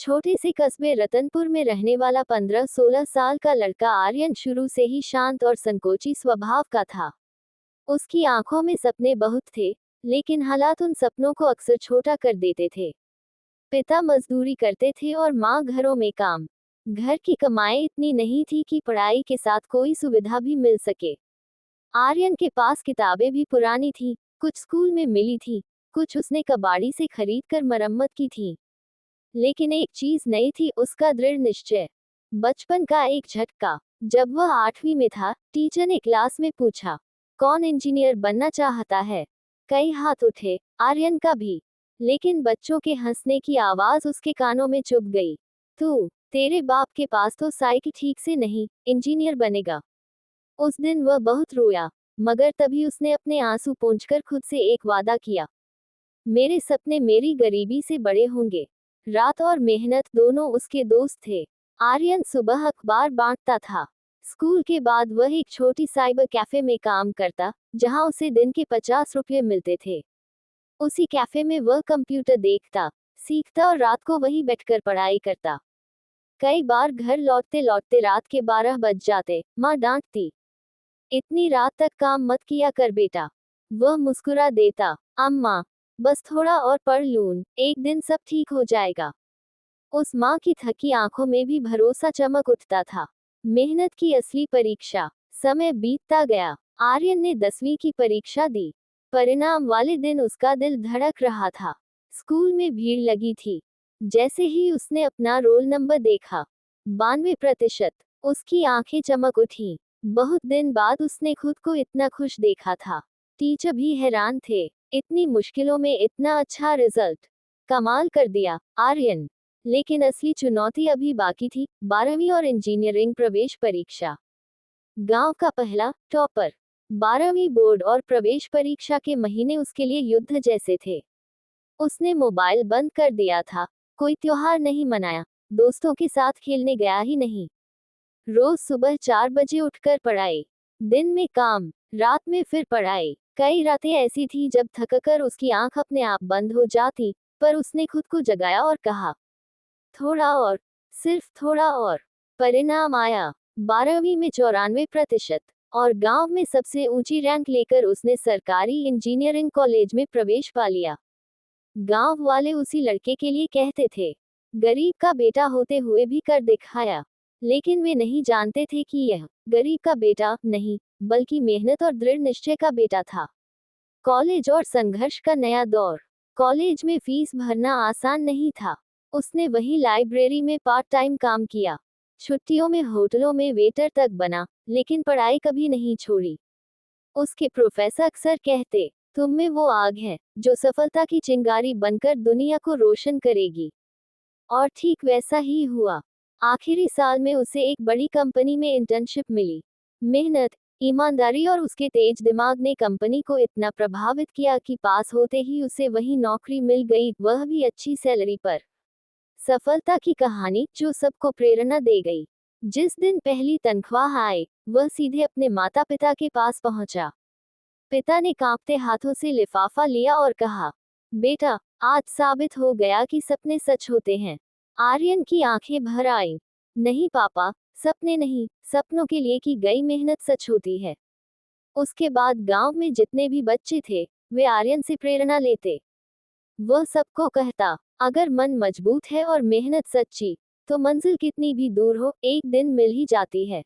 छोटे से कस्बे रतनपुर में रहने वाला 15-16 साल का लड़का आर्यन शुरू से ही शांत और संकोची स्वभाव का था। उसकी आंखों में सपने बहुत थे, लेकिन हालात उन सपनों को अक्सर छोटा कर देते थे। पिता मजदूरी करते थे और माँ घरों में काम। घर की कमाई इतनी नहीं थी कि पढ़ाई के साथ कोई सुविधा भी मिल सके। आर्यन के पास किताबें भी पुरानी थी, कुछ स्कूल में मिली थी, कुछ उसने कबाड़ी से खरीद कर मरम्मत की थी। लेकिन एक चीज नई थी, उसका दृढ़ निश्चय। बचपन का एक झटका। जब वह 8वीं में था, टीचर ने क्लास में पूछा, कौन इंजीनियर बनना चाहता है? कई हाथ उठे, आर्यन का भी। लेकिन बच्चों के हंसने की आवाज उसके कानों में चुभ गई। तेरे बाप के पास तो साइकिल ठीक से नहीं, इंजीनियर बनेगा। उस दिन वह बहुत रोया, मगर तभी उसने अपने आंसू पोंछकर खुद से एक वादा किया, मेरे सपने मेरी गरीबी से बड़े होंगे। रात और मेहनत दोनों उसके दोस्त थे। आर्यन सुबह अखबार बांटता था। स्कूल के बाद वह एक छोटी साइबर कैफे में काम करता, जहां उसे दिन के 50 रुपये मिलते थे। उसी कैफे में वह कंप्यूटर देखता, सीखता और रात को वहीं बैठकर पढ़ाई करता। कई बार घर लौटते लौटते रात के 12 बज जाते। माँ डांटती, इतनी रात तक काम मत किया कर बेटा। वह मुस्कुरा देता, अम्मा, बस थोड़ा और पढ़ लूं, एक दिन सब ठीक हो जाएगा। उस माँ की थकी आंखों में भी भरोसा चमक उठता था। मेहनत की असली परीक्षा। समय बीतता गया। आर्यन ने 10वीं की परीक्षा दी। परिणाम वाले दिन उसका दिल धड़क रहा था। स्कूल में भीड़ लगी थी। जैसे ही उसने अपना रोल नंबर देखा, 92%, उसकी आंखें चमक उठी। बहुत दिन बाद उसने खुद को इतना खुश देखा था। टीचर भी हैरान थे, इतनी मुश्किलों में इतना अच्छा रिजल्ट, कमाल कर दिया आर्यन। लेकिन असली चुनौती अभी बाकी थी, 12वीं और इंजीनियरिंग प्रवेश परीक्षा। गांव का पहला टॉपर। 12वीं बोर्ड और प्रवेश परीक्षा के महीने उसके लिए युद्ध जैसे थे। उसने मोबाइल बंद कर दिया था, कोई त्योहार नहीं मनाया, दोस्तों के साथ खेलने गया ही नहीं। रोज सुबह 4 बजे उठकर पढ़ाई, दिन में काम, रात में फिर पढ़ाई। कई रातें ऐसी थी जब थककर उसकी आंख अपने आप बंद हो जाती, पर उसने खुद को जगाया और कहा, थोड़ा और, सिर्फ थोड़ा और। परिणाम आया, 12वीं में 94%, और गांव में सबसे ऊंची रैंक लेकर उसने सरकारी इंजीनियरिंग कॉलेज में प्रवेश पा लिया। गांव वाले उसी लड़के के लिए कहते थे, गरीब का बेटा होते हुए भी कर दिखाया। लेकिन वे नहीं जानते थे कि यह गरीब का बेटा नहीं, बल्कि मेहनत और दृढ़ निश्चय का बेटा था। कॉलेज और संघर्ष का नया दौर। कॉलेज में फीस भरना आसान नहीं था। उसने वही लाइब्रेरी में पार्ट टाइम काम किया, छुट्टियों में होटलों में वेटर तक बना, लेकिन पढ़ाई कभी नहीं छोड़ी। उसके प्रोफेसर अक्सर कहते, तुम में वो आग है जो सफलता की चिंगारी बनकर दुनिया को रोशन करेगी। और ठीक वैसा ही हुआ। आखिरी साल में उसे एक बड़ी कंपनी में इंटर्नशिप मिली। मेहनत, ईमानदारी और उसके तेज दिमाग ने कंपनी को इतना प्रभावित किया कि पास होते ही उसे वही नौकरी मिल गई, वह भी अच्छी सैलरी पर। सफलता की कहानी जो सबको प्रेरणा दे गई। जिस दिन पहली तनख्वाह आई, वह सीधे अपने माता पिता के पास पहुंचा। पिता ने कांपते हाथों से लिफाफा लिया और कहा, बेटा, आज साबित हो गया कि सपने सच होते हैं। आर्यन की आंखें भर आईं। नहीं पापा, सपने नहीं, सपनों के लिए की गई मेहनत सच होती है। उसके बाद गांव में जितने भी बच्चे थे, वे आर्यन से प्रेरणा लेते। वह सबको कहता, अगर मन मजबूत है और मेहनत सच्ची, तो मंजिल कितनी भी दूर हो, एक दिन मिल ही जाती है।